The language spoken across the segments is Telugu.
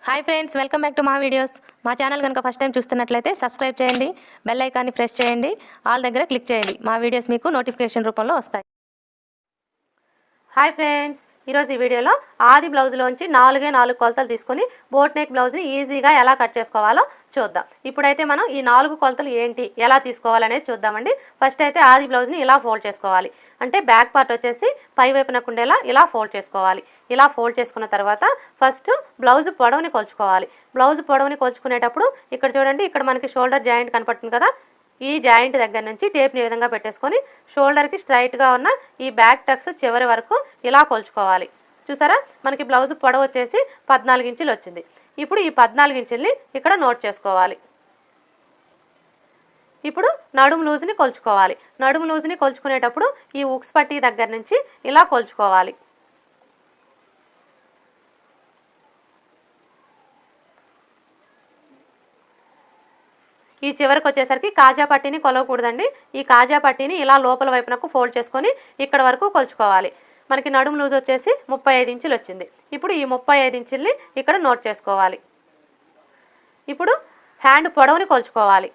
Hi friends, welcome back to మా వీడియోస్. మా ఛానల్ కనుక ఫస్ట్ టైం చూస్తున్నట్లయితే సబ్స్క్రైబ్ చేయండి, బెల్ ఐకాన్ని ప్రెస్ చేయండి, ఆల్ దగ్గర క్లిక్ చేయండి. మా వీడియోస్ మీకు నోటిఫికేషన్ రూపంలో వస్తాయి. హాయ్ ఫ్రెండ్స్, ఈరోజు ఈ వీడియోలో ఆది బ్లౌజ్లోంచి 4 కొలతలు తీసుకొని బోట్ నెక్ బ్లౌజ్ని ఈజీగా ఎలా కట్ చేసుకోవాలో చూద్దాం. ఇప్పుడైతే మనం ఈ 4 కొలతలు ఏంటి, ఎలా తీసుకోవాలనేది చూద్దామండి. ఫస్ట్ అయితే ఆది బ్లౌజ్ని ఇలా ఫోల్డ్ చేసుకోవాలి. అంటే బ్యాక్ పార్ట్ వచ్చేసి పై వైపునకు ఉండేలా ఇలా ఫోల్డ్ చేసుకోవాలి. ఇలా ఫోల్డ్ చేసుకున్న తర్వాత ఫస్ట్ బ్లౌజ్ పొడవుని కొలుచుకోవాలి. బ్లౌజ్ పొడవుని కొలుచుకునేటప్పుడు ఇక్కడ చూడండి, ఇక్కడ మనకి షోల్డర్ జాయింట్ కనపడుతుంది కదా, ఈ జాయింట్ దగ్గర నుంచి టేప్ని ఈ విధంగా పెట్టేసుకొని షోల్డర్కి స్ట్రైట్గా ఉన్న ఈ బ్యాక్ టక్స్ చివరి వరకు ఇలా కొలుచుకోవాలి. చూసారా, మనకి బ్లౌజ్ పొడవు వచ్చేసి 14 ఇంచులు వచ్చింది. ఇప్పుడు ఈ 14 ఇంచుల్ని ఇక్కడ నోట్ చేసుకోవాలి. ఇప్పుడు నడుము లూజ్ని కొలుచుకోవాలి. నడుము లూజ్ని కొలుచుకునేటప్పుడు ఈ ఉక్స్ పట్టీ దగ్గర నుంచి ఇలా కొలుచుకోవాలి. ఈ చివరికి వచ్చేసరికి కాజా పట్టీని కొలవకూడదండి. ఈ కాజా పట్టీని ఇలా లోపల వైపునకు ఫోల్డ్ చేసుకొని ఇక్కడ వరకు కొలుచుకోవాలి. మనకి నడుము లూజ్ వచ్చేసి 35 ఇంచులు వచ్చింది. ఇప్పుడు ఈ 35 ఇంచుల్ని ఇక్కడ నోట్ చేసుకోవాలి. ఇప్పుడు హ్యాండ్ పొడవుని కొలుచుకోవాలి.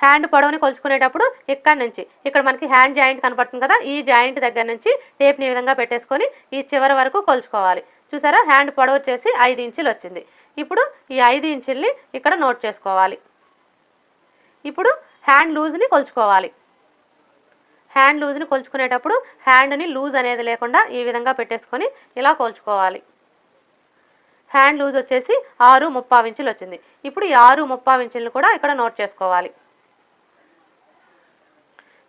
హ్యాండ్ పొడవుని కొలుచుకునేటప్పుడు ఇక్కడ నుంచి ఇక్కడ మనకి హ్యాండ్ జాయింట్ కనపడుతుంది కదా, ఈ జాయింట్ దగ్గర నుంచి టేప్ని ఈ విధంగా పెట్టేసుకొని ఈ చివరి వరకు కొలుచుకోవాలి. చూసారా, హ్యాండ్ పొడవు వచ్చేసి 5 ఇంచులు వచ్చింది. ఇప్పుడు ఈ 5 ఇంచుల్ని ఇక్కడ నోట్ చేసుకోవాలి. ఇప్పుడు హ్యాండ్ లూజ్ని కొలుచుకోవాలి. హ్యాండ్ లూజ్ని కొలుచుకునేటప్పుడు హ్యాండ్ని లూజ్ అనేది లేకుండా ఈ విధంగా పెట్టేసుకొని ఇలా కొలుచుకోవాలి. హ్యాండ్ లూజ్ వచ్చేసి 6.35 ఇంచులు వచ్చింది. ఇప్పుడు ఈ 6.35 ఇంచులను కూడా ఇక్కడ నోట్ చేసుకోవాలి.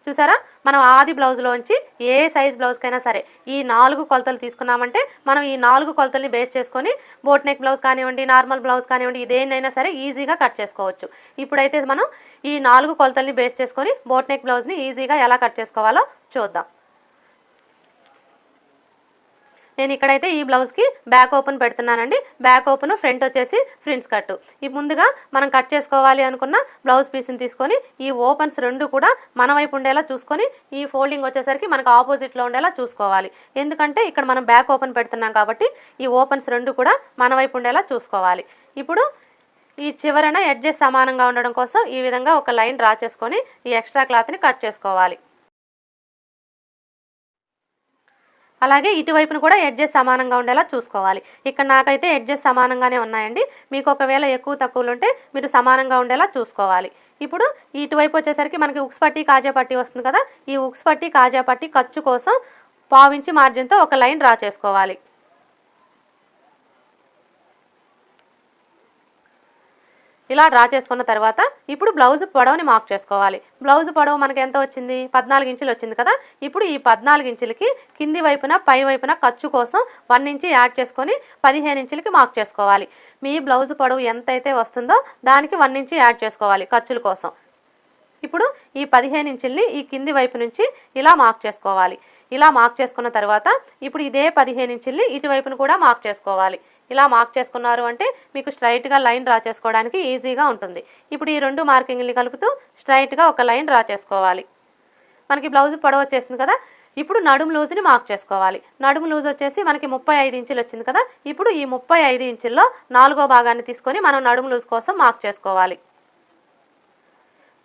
చూసారా, మనం ఆది బ్లౌజ్లోంచి ఏ సైజ్ బ్లౌజ్కైనా సరే ఈ 4 కొలతలు తీసుకున్నామంటే మనం ఈ 4 కొలతల్ని బేస్ చేసుకొని బోట్ నెక్ బ్లౌజ్ కానివ్వండి, నార్మల్ బ్లౌజ్ కానివ్వండి, ఇదేనైనా సరే ఈజీగా కట్ చేసుకోవచ్చు. ఇప్పుడైతే మనం ఈ 4 కొలతల్ని బేస్ చేసుకొని బోట్ నెక్ బ్లౌజ్ని ఈజీగా ఎలా కట్ చేసుకోవాలో చూద్దాం. నేను ఇక్కడైతే ఈ బ్లౌజ్కి బ్యాక్ ఓపెన్ పెడుతున్నానండి. బ్యాక్ ఓపెన్, ఫ్రంట్ వచ్చేసి ఫ్రిన్స్ కట్. ఈ ముందుగా మనం కట్ చేసుకోవాలి అనుకున్న బ్లౌజ్ పీస్ని తీసుకొని ఈ ఓపెన్స్ రెండు కూడా మన వైపు ఉండేలా చూసుకొని ఈ ఫోల్డింగ్ వచ్చేసరికి మనకు ఆపోజిట్లో ఉండేలా చూసుకోవాలి. ఎందుకంటే ఇక్కడ మనం బ్యాక్ ఓపెన్ పెడుతున్నాం కాబట్టి ఈ ఓపెన్స్ రెండు కూడా మన వైపు ఉండేలా చూసుకోవాలి. ఇప్పుడు ఈ చివరన ఎడ్జెస్ సమానంగా ఉండడం కోసం ఈ విధంగా ఒక లైన్ డ్రా చేసుకొని ఈ ఎక్స్ట్రా క్లాత్ని కట్ చేసుకోవాలి. అలాగే ఇటువైపును కూడా ఎడ్జెస్ సమానంగా ఉండేలా చూసుకోవాలి. ఇక్కడ నాకైతే ఎడ్జెస్ సమానంగానే ఉన్నాయండి. మీకు ఒకవేళ ఎక్కువ తక్కువలు ఉంటే మీరు సమానంగా ఉండేలా చూసుకోవాలి. ఇప్పుడు ఇటువైపు వచ్చేసరికి మనకి ఉక్స్ పట్టీ కాజా పట్టీ వస్తుంది కదా, ఈ ఉక్స్ పట్టీ కాజా పట్టీ ఖర్చు కోసం 1/4 ఇంచు మార్జిన్తో ఒక లైన్ డ్రా చేసుకోవాలి. ఇలా డ్రా చేసుకున్న తర్వాత ఇప్పుడు బ్లౌజ్ పొడవుని మార్క్ చేసుకోవాలి. బ్లౌజ్ పొడవు మనకి ఎంత వచ్చింది, 14 ఇంచులు వచ్చింది కదా. ఇప్పుడు ఈ 14 ఇంచులకి కింది వైపున పై వైపున ఖర్చు కోసం 1 ఇంచు యాడ్ చేసుకొని 15 ఇంచులకి మార్క్ చేసుకోవాలి. మీ బ్లౌజ్ పొడవు ఎంతైతే వస్తుందో దానికి 1 ఇంచు యాడ్ చేసుకోవాలి ఖర్చుల కోసం. ఇప్పుడు ఈ 15 ఇంచుల్ని ఈ కింది వైపు నుంచి ఇలా మార్క్ చేసుకోవాలి. ఇలా మార్క్ చేసుకున్న తర్వాత ఇప్పుడు ఇదే 15 ఇంచుల్ని ఇటువైపును కూడా మార్క్ చేసుకోవాలి. ఇలా మార్క్ చేసుకున్నారు అంటే మీకు స్ట్రైట్గా లైన్ డ్రా చేసుకోవడానికి ఈజీగా ఉంటుంది. ఇప్పుడు ఈ 2 మార్కింగ్ని కలుపుతూ స్ట్రైట్గా ఒక లైన్ డ్రా చేసుకోవాలి. మనకి బ్లౌజ్ పొడవు వచ్చేస్తుంది కదా. ఇప్పుడు నడుము లూజ్ని మార్క్ చేసుకోవాలి. నడుము లూజ్ వచ్చేసి మనకి 35 ఇంచులు వచ్చింది కదా. ఇప్పుడు ఈ 35 ఇంచుల్లో 4వ భాగాన్ని తీసుకొని మనం నడుము లూజ్ కోసం మార్క్ చేసుకోవాలి.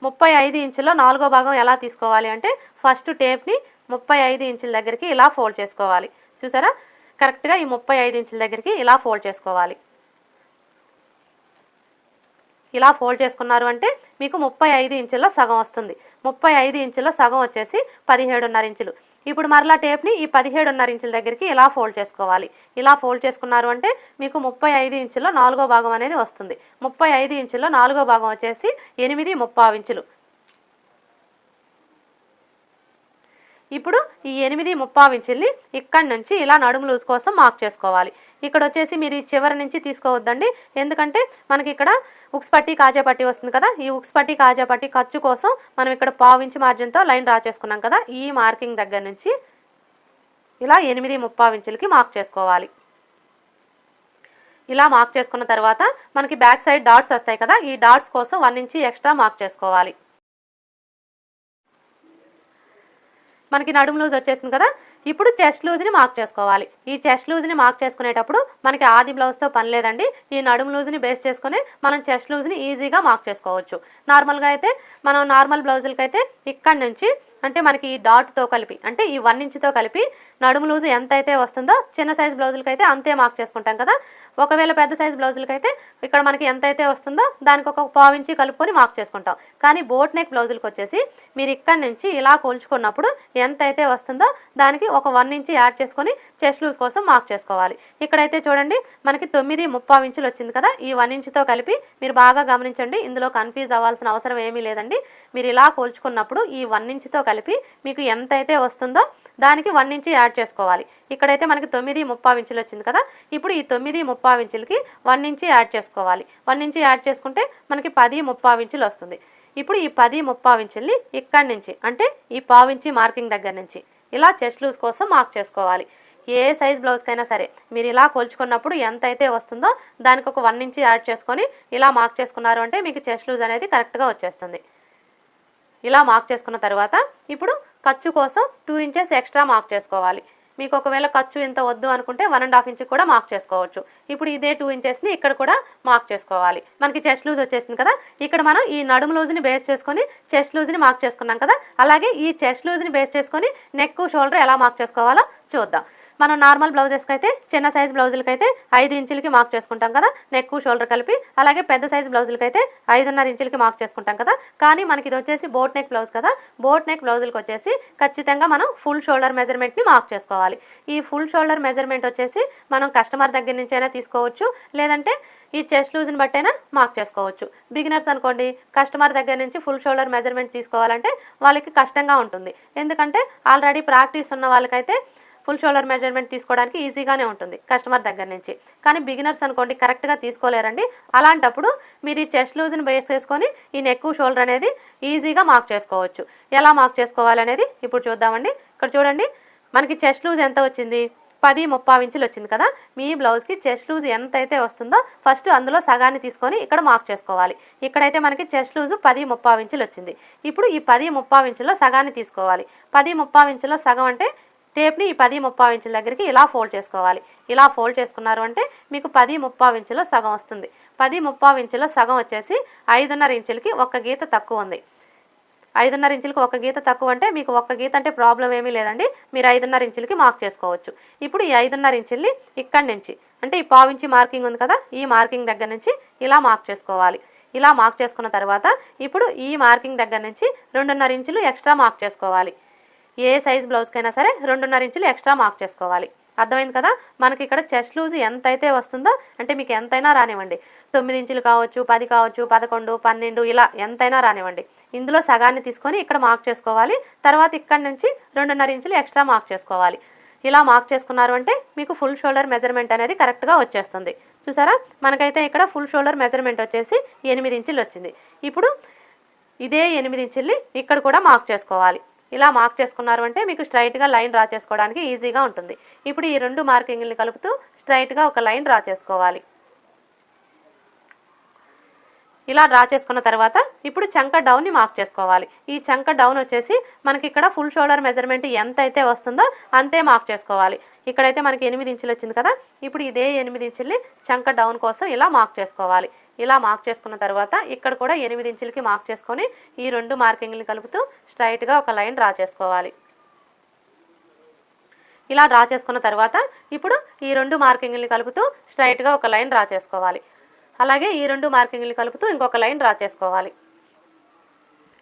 35 ఇంచుల్లో 4వ భాగం ఎలా తీసుకోవాలి అంటే ఫస్ట్ టేప్ని 35 ఇంచుల దగ్గరికి ఇలా ఫోల్డ్ చేసుకోవాలి. చూసారా, కరెక్ట్గా ఈ 35 ఇంచుల దగ్గరికి ఇలా ఫోల్డ్ చేసుకోవాలి. ఇలా ఫోల్డ్ చేసుకున్నారు అంటే మీకు 35 ఇంచుల్లో సగం వస్తుంది. 35 ఇంచుల్లో సగం వచ్చేసి 17.5 ఇంచులు. ఇప్పుడు మరలా టేప్ని ఈ 17.5 ఇంచుల దగ్గరికి ఇలా ఫోల్డ్ చేసుకోవాలి. ఇలా ఫోల్డ్ చేసుకున్నారు అంటే మీకు 35 ఇంచుల్లో 4వ భాగం అనేది వస్తుంది. 35 ఇంచుల్లో 4వ భాగం వచ్చేసి 8.35 ఇంచులు. ఇప్పుడు ఈ 8.35 ఇంచుల్ని ఇక్కడి నుంచి ఇలా నడుము లూజ్ కోసం మార్క్ చేసుకోవాలి. ఇక్కడ వచ్చేసి మీరు ఈ చివరి నుంచి తీసుకోవద్దండి, ఎందుకంటే మనకి ఇక్కడ ఉక్స్ పట్టీ కాజా పట్టీ వస్తుంది కదా. ఈ ఉక్స్ పట్టీ కాజా పట్టీ ఖర్చు కోసం మనం ఇక్కడ 1/4 ఇంచు మార్జిన్తో లైన్ డ్రా చేసుకున్నాం కదా. ఈ మార్కింగ్ దగ్గర నుంచి ఇలా 8.35 ఇంచులకి మార్క్ చేసుకోవాలి. ఇలా మార్క్ చేసుకున్న తర్వాత మనకి బ్యాక్ సైడ్ డాట్స్ వస్తాయి కదా, ఈ డాట్స్ కోసం 1 ఇంచు ఎక్స్ట్రా మార్క్ చేసుకోవాలి. మనకి నడుము లూజ్ వచ్చేసింది కదా. ఇప్పుడు చెస్ట్ లూజ్ని మార్క్ చేసుకోవాలి. ఈ చెస్ట్ లూజ్ని మార్క్ చేసుకునేటప్పుడు మనకి ఆది బ్లౌజ్తో పని లేదండి. ఈ నడుము లూజ్ని బేస్ చేసుకుని మనం చెస్ట్ లూజ్ని ఈజీగా మార్క్ చేసుకోవచ్చు. నార్మల్గా అయితే మనం నార్మల్ బ్లౌజులకైతే ఇక్కడ నుంచి అంటే మనకి ఈ డాట్తో కలిపి అంటే ఈ 1 ఇంచ్తో కలిపి నడుము లూజు ఎంత అయితే వస్తుందో చిన్న సైజ్ బ్లౌజులకైతే అంతే మార్క్ చేసుకుంటాం కదా. ఒకవేళ పెద్ద సైజ్ బ్లౌజులకైతే ఇక్కడ మనకి ఎంత అయితే వస్తుందో దానికి ఒక 1/4 ఇంచి కలుపుకొని మార్క్ చేసుకుంటాం. కానీ బోట్ నెక్ బ్లౌజులకు వచ్చేసి మీరు ఇక్కడ నుంచి ఇలా కోల్చుకున్నప్పుడు ఎంత అయితే వస్తుందో దానికి ఒక 1 ఇంచి యాడ్ చేసుకొని చెస్ట్ లూజ్ కోసం మార్క్ చేసుకోవాలి. ఇక్కడైతే చూడండి మనకి 9.3 ఇంచులు వచ్చింది కదా. ఈ 1 ఇంచుతో కలిపి మీరు బాగా గమనించండి, ఇందులో కన్ఫ్యూజ్ అవ్వాల్సిన అవసరం ఏమీ లేదండి. మీరు ఇలా కోల్చుకున్నప్పుడు ఈ 1 ఇంచుతో కలిపి మీకు ఎంత అయితే వస్తుందో దానికి 1 ఇంచి యాడ్ చేసుకోవాలి. ఇక్కడైతే మనకి 9.3 ఇంచులు వచ్చింది కదా. ఇప్పుడు ఈ 9.3 ఇంచులకి 1 ఇంచి యాడ్ చేసుకోవాలి. 1 ఇంచి యాడ్ చేసుకుంటే మనకి 10.3 ఇంచులు వస్తుంది. ఇప్పుడు ఈ 10.3 ఇంచుల్ని ఇక్కడి నుంచి అంటే ఈ 1/4 ఇంచి మార్కింగ్ దగ్గర నుంచి ఇలా చెస్ట్ లూజ్ కోసం మార్క్ చేసుకోవాలి. ఏ సైజ్ బ్లౌజ్కైనా సరే మీరు ఇలా కొలుచుకున్నప్పుడు ఎంత అయితే వస్తుందో దానికి ఒక 1 ఇంచి యాడ్ చేసుకొని ఇలా మార్క్ చేసుకున్నారు అంటే మీకు చెస్ట్ లూజ్ అనేది కరెక్ట్గా వచ్చేస్తుంది. ఇలా మార్క్ చేసుకున్న తర్వాత ఇప్పుడు ఖర్చు కోసం 2 ఇంచెస్ ఎక్స్ట్రా మార్క్ చేసుకోవాలి. మీకు ఒకవేళ ఖర్చు ఇంత వద్దు అనుకుంటే 1.5 ఇంచ్ కూడా మార్క్ చేసుకోవచ్చు. ఇప్పుడు ఇదే 2 ఇంచెస్ని ఇక్కడ కూడా మార్క్ చేసుకోవాలి. మనకి చెస్ట్ లూజ్ వచ్చేసింది కదా. ఇక్కడ మనం ఈ నడుము లూజ్ని బేస్ చేసుకొని చెస్ట్ లూజ్ని మార్క్ చేసుకున్నాం కదా. అలాగే ఈ చెస్ట్ లూజ్ని బేస్ చేసుకొని నెక్ షోల్డర్ ఎలా మార్క్ చేసుకోవాలో చూద్దాం. మనం నార్మల్ బ్లౌజెస్కి అయితే చిన్న సైజ్ బ్లౌజులకైతే 5 ఇంచులకి మార్క్ చేసుకుంటాం కదా నెక్ షోల్డర్ కలిపి. అలాగే పెద్ద సైజ్ బ్లౌజులకైతే 5.5 ఇంచులకి మార్క్ చేసుకుంటాం కదా. కానీ మనకి ఇది వచ్చేసి బోట్ నెక్ బ్లౌజ్ కదా. బోట్ నెక్ బ్లౌజులకు వచ్చేసి ఖచ్చితంగా మనం ఫుల్ షోల్డర్ మెజర్మెంట్ని మార్క్ చేసుకోవాలి. ఈ ఫుల్ షోల్డర్ మెజర్మెంట్ వచ్చేసి మనం కస్టమర్ దగ్గర నుంచి అయినా తీసుకోవచ్చు, లేదంటే ఈ చెస్ట్ లూజ్ని బట్టైనా మార్క్ చేసుకోవచ్చు. బిగినర్స్ అనుకోండి కస్టమర్ దగ్గర నుంచి ఫుల్ షోల్డర్ మెజర్మెంట్ తీసుకోవాలంటే వాళ్ళకి కష్టంగా ఉంటుంది. ఎందుకంటే ఆల్రెడీ ప్రాక్టీస్ ఉన్న వాళ్ళకైతే ఫుల్ షోల్డర్ మెజర్మెంట్ తీసుకోవడానికి ఈజీగానే ఉంటుంది కస్టమర్ దగ్గర నుంచి. కానీ బిగినర్స్ అనుకోండి కరెక్ట్గా తీసుకోలేరండి. అలాంటప్పుడు మీరు ఈ చెస్ట్ లూజ్ని బేస్ చేసుకొని ఈ నెక్ షోల్డర్ అనేది ఈజీగా మార్క్ చేసుకోవచ్చు. ఎలా మార్క్ చేసుకోవాలనేది ఇప్పుడు చూద్దామండి. ఇక్కడ చూడండి మనకి చెస్ట్ లూజ్ ఎంత వచ్చింది, 10.3 ఇంచులు వచ్చింది కదా. మీ బ్లౌజ్కి చెస్ట్ లూజ్ ఎంత అయితే వస్తుందో ఫస్ట్ అందులో సగాన్ని తీసుకొని ఇక్కడ మార్క్ చేసుకోవాలి. ఇక్కడైతే మనకి చెస్ట్ లూజ్ 10.3 ఇంచులు వచ్చింది. ఇప్పుడు ఈ 10.3 ఇంచుల్లో సగాన్ని తీసుకోవాలి. 10.3 ఇంచుల్లో సగం అంటే టేప్ని ఈ 10.3 ఇంచుల దగ్గరికి ఇలా ఫోల్డ్ చేసుకోవాలి. ఇలా ఫోల్డ్ చేసుకున్నారు అంటే మీకు 10.3 ఇంచుల సగం వస్తుంది. 10.3 ఇంచుల సగం వచ్చేసి 5.5 ఇంచులకి ఒక గీత తక్కువ ఉంది. 5.5 ఇంచులకి ఒక గీత తక్కువ అంటే మీకు ఒక గీత అంటే ప్రాబ్లం ఏమీ లేదండి. మీరు 5.5 ఇంచులకి మార్క్ చేసుకోవచ్చు. ఇప్పుడు ఈ 5.5 ఇంచుల్ని ఇక్కడి నుంచి అంటే ఈ 1/2 ఇంచి మార్కింగ్ ఉంది కదా, ఈ మార్కింగ్ దగ్గర నుంచి ఇలా మార్క్ చేసుకోవాలి. ఇలా మార్క్ చేసుకున్న తర్వాత ఇప్పుడు ఈ మార్కింగ్ దగ్గర నుంచి 2.5 ఇంచులు ఎక్స్ట్రా మార్క్ చేసుకోవాలి. ఏ సైజ్ బ్లౌజ్కైనా సరే 2.5 ఇంచులు ఎక్స్ట్రా మార్క్ చేసుకోవాలి. అర్థమైంది కదా. మనకి ఇక్కడ చెస్ట్ లూజ్ ఎంత అయితే వస్తుందో అంటే మీకు ఎంతైనా రానివ్వండి, 9 ఇంచులు కావచ్చు, 10 కావచ్చు, 11, 12 ఇలా ఎంతైనా రానివ్వండి. ఇందులో సగాన్ని తీసుకొని ఇక్కడ మార్క్ చేసుకోవాలి. తర్వాత ఇక్కడ నుంచి 2.5 ఇంచులు ఎక్స్ట్రా మార్క్ చేసుకోవాలి. ఇలా మార్క్ చేసుకున్నారు అంటే మీకు ఫుల్ షోల్డర్ మెజర్మెంట్ అనేది కరెక్ట్గా వచ్చేస్తుంది. చూసారా మనకైతే ఇక్కడ ఫుల్ షోల్డర్ మెజర్మెంట్ వచ్చేసి 8 ఇంచులు వచ్చింది. ఇప్పుడు ఇదే 8 ఇంచుల్ని ఇక్కడ కూడా మార్క్ చేసుకోవాలి. ఇలా మార్క్ చేసుకున్నారు అంటే మీకు స్ట్రైట్గా లైన్ డ్రా చేసుకోవడానికి ఈజీగా ఉంటుంది. ఇప్పుడు ఈ 2 మార్కింగ్ని కలుపుతూ స్ట్రైట్గా ఒక లైన్ డ్రా చేసుకోవాలి. ఇలా డ్రా చేసుకున్న తర్వాత ఇప్పుడు చంక డౌన్ని మార్క్ చేసుకోవాలి. ఈ చంక డౌన్ వచ్చేసి మనకి ఇక్కడ ఫుల్ షోల్డర్ మెజర్మెంట్ ఎంత అయితే వస్తుందో అంతే మార్క్ చేసుకోవాలి. ఇక్కడైతే మనకి 8 ఇంచులు వచ్చింది కదా. ఇప్పుడు ఇదే 8 ఇంచుల్ని చంక డౌన్ కోసం ఇలా మార్క్ చేసుకోవాలి. ఇలా మార్క్ చేసుకున్న తర్వాత ఇక్కడ కూడా 8 ఇంచులకి మార్క్ చేసుకొని ఈ 2 మార్కింగ్ని కలుపుతూ స్ట్రైట్గా ఒక లైన్ డ్రా చేసుకోవాలి. ఇలా డ్రా చేసుకున్న తర్వాత ఇప్పుడు ఈ 2 మార్కింగ్ని కలుపుతూ స్ట్రైట్గా ఒక లైన్ డ్రా చేసుకోవాలి. అలాగే ఈ 2 మార్కింగ్ని కలుపుతూ ఇంకొక లైన్ డ్రా చేసుకోవాలి.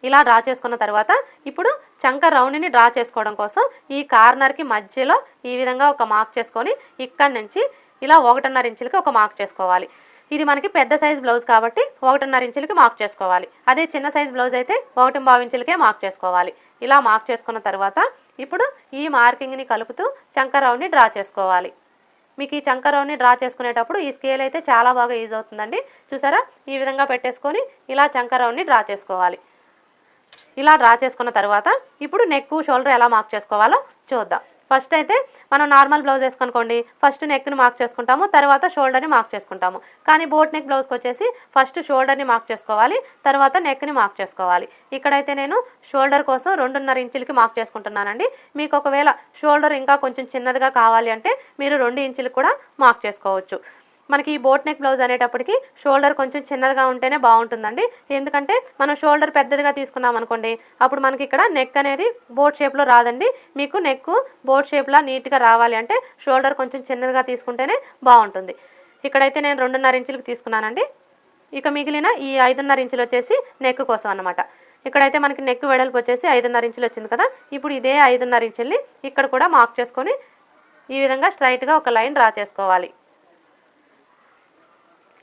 ఇలా డ్రా చేసుకున్న తర్వాత ఇప్పుడు చంక రౌండ్ని డ్రా చేసుకోవడం కోసం ఈ కార్నర్కి మధ్యలో ఈ విధంగా ఒక మార్క్ చేసుకొని ఇక్కడి నుంచి ఇలా 1.5 ఇంచులకి ఒక మార్క్ చేసుకోవాలి. ఇది మనకి పెద్ద సైజ్ బ్లౌజ్ కాబట్టి 1.5 ఇంచులకి మార్క్ చేసుకోవాలి. అదే చిన్న సైజ్ బ్లౌజ్ అయితే 1.5 ఇంచులకే మార్క్ చేసుకోవాలి. ఇలా మార్క్ చేసుకున్న తర్వాత ఇప్పుడు ఈ మార్కింగ్ని కలుపుతూ చంక రౌండ్ని డ్రా చేసుకోవాలి. మీకు ఈ చంక రౌండ్ని డ్రా చేసుకునేటప్పుడు ఈ స్కేల్ అయితే చాలా బాగా యూజ్ అవుతుందండి. చూసారా ఈ విధంగా పెట్టేసుకొని ఇలా చంక రౌండ్ని డ్రా చేసుకోవాలి. ఇలా డ్రా చేసుకున్న తర్వాత ఇప్పుడు నెక్ షోల్డర్ ఎలా మార్క్ చేసుకోవాలో చూద్దాం. ఫస్ట్ అయితే మనం నార్మల్ బ్లౌజ్ వేసుకొనుకోండి, ఫస్ట్ నెక్ని మార్క్ చేసుకుంటాము, తర్వాత షోల్డర్ని మార్క్ చేసుకుంటాము. కానీ బోట్ నెక్ బ్లౌజ్కి వచ్చేసి ఫస్ట్ షోల్డర్ని మార్క్ చేసుకోవాలి, తర్వాత నెక్ని మార్క్ చేసుకోవాలి. ఇక్కడైతే నేను షోల్డర్ కోసం 2.5 ఇంచులకి మార్క్ చేసుకుంటున్నానండి. మీకు ఒకవేళ షోల్డర్ ఇంకా కొంచెం చిన్నదిగా కావాలి అంటే మీరు 2 ఇంచులకు కూడా మార్క్ చేసుకోవచ్చు. మనకి ఈ బోట్ నెక్ బ్లౌజ్ అనేటప్పటికి షోల్డర్ కొంచెం చిన్నదిగా ఉంటేనే బాగుంటుందండి. ఎందుకంటే మనం షోల్డర్ పెద్దదిగా తీసుకున్నాం అనుకోండి, అప్పుడు మనకి ఇక్కడ నెక్ అనేది బోట్ షేప్లో రాదండి. మీకు నెక్ బోట్ షేప్లా నీట్గా రావాలి అంటే షోల్డర్ కొంచెం చిన్నదిగా తీసుకుంటేనే బాగుంటుంది. ఇక్కడైతే నేను 2.5 ఇంచులకు తీసుకున్నానండి. ఇక మిగిలిన ఈ 5.5 ఇంచులు వచ్చేసి నెక్ కోసం అన్నమాట. ఇక్కడైతే మనకి నెక్ వెడల్పు వచ్చేసి 5.5 ఇంచులు వచ్చింది కదా. ఇప్పుడు ఇదే 5.5 ఇంచుల్ని ఇక్కడ కూడా మార్క్ చేసుకొని ఈ విధంగా స్ట్రైట్గా ఒక లైన్ డ్రా చేసుకోవాలి.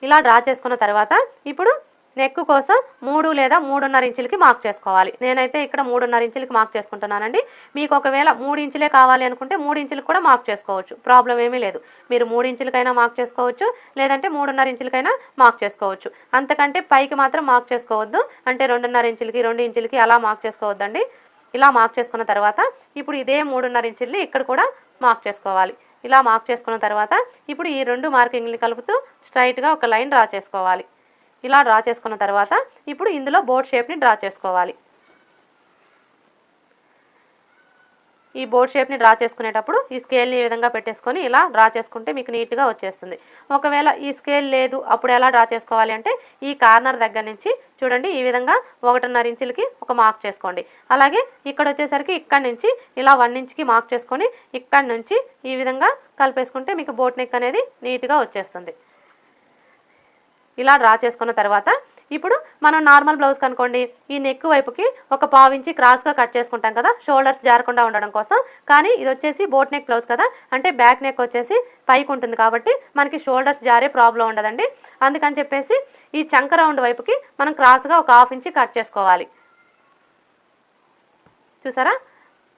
ఇలా డ్రా చేసుకున్న తర్వాత ఇప్పుడు నెక్ కోసం 3 లేదా 3.5 ఇంచులకి మార్క్ చేసుకోవాలి. నేనైతే ఇక్కడ 3.5 ఇంచులకి మార్క్ చేసుకుంటున్నానండి. మీకు ఒకవేళ 3 ఇంచులే కావాలి అనుకుంటే 3 ఇంచులకు కూడా మార్క్ చేసుకోవచ్చు, ప్రాబ్లం ఏమీ లేదు. మీరు 3 ఇంచులకైనా మార్క్ చేసుకోవచ్చు, లేదంటే 3.5 ఇంచులకైనా మార్క్ చేసుకోవచ్చు. అంతకంటే పైకి మాత్రం మార్క్ చేసుకోవద్దు. అంటే 2.5 ఇంచులకి 2 ఇంచులకి అలా మార్క్ చేసుకోవద్దండి. ఇలా మార్క్ చేసుకున్న తర్వాత ఇప్పుడు ఇదే 3.5 ఇంచుల్ని ఇక్కడ కూడా మార్క్ చేసుకోవాలి. ఇలా మార్క్ చేసుకున్న తర్వాత ఇప్పుడు ఈ 2 మార్కింగ్ని కలుపుతూ స్ట్రైట్గా ఒక లైన్ డ్రా చేసుకోవాలి. ఇలా డ్రా చేసుకున్న తర్వాత ఇప్పుడు ఇందులో బోట్ షేప్ని డ్రా చేసుకోవాలి. ఈ బోట్ షేప్ని డ్రా చేసుకునేటప్పుడు ఈ స్కేల్ని ఈ విధంగా పెట్టేసుకొని ఇలా డ్రా చేసుకుంటే మీకు నీట్గా వచ్చేస్తుంది. ఒకవేళ ఈ స్కేల్ లేదు అప్పుడు ఎలా డ్రా చేసుకోవాలి అంటే ఈ కార్నర్ దగ్గర నుంచి చూడండి ఈ విధంగా 1.5 ఇంచులకి ఒక మార్క్ చేసుకోండి. అలాగే ఇక్కడ వచ్చేసరికి ఇక్కడ నుంచి ఇలా 1 ఇంచ్కి మార్క్ చేసుకొని ఇక్కడ నుంచి ఈ విధంగా కలిపేసుకుంటే మీకు బోట్ నెక్ అనేది నీట్గా వచ్చేస్తుంది. ఇలా డ్రా చేసుకున్న తర్వాత ఇప్పుడు మనం నార్మల్ బ్లౌజ్ కనుకోండి, ఈ నెక్ వైపుకి ఒక 1/4 ఇంచి క్రాస్గా కట్ చేసుకుంటాం కదా, షోల్డర్స్ జారకుండా ఉండడం కోసం. కానీ ఇది వచ్చేసి బోట్ నెక్ బ్లౌజ్ కదా, అంటే బ్యాక్ నెక్ వచ్చేసి పైకి ఉంటుంది కాబట్టి మనకి షోల్డర్స్ జారే ప్రాబ్లం ఉండదండి. అందుకని చెప్పేసి ఈ చంక రౌండ్ వైపుకి మనం క్రాస్గా ఒక 1/2 ఇంచి కట్ చేసుకోవాలి. చూసారా,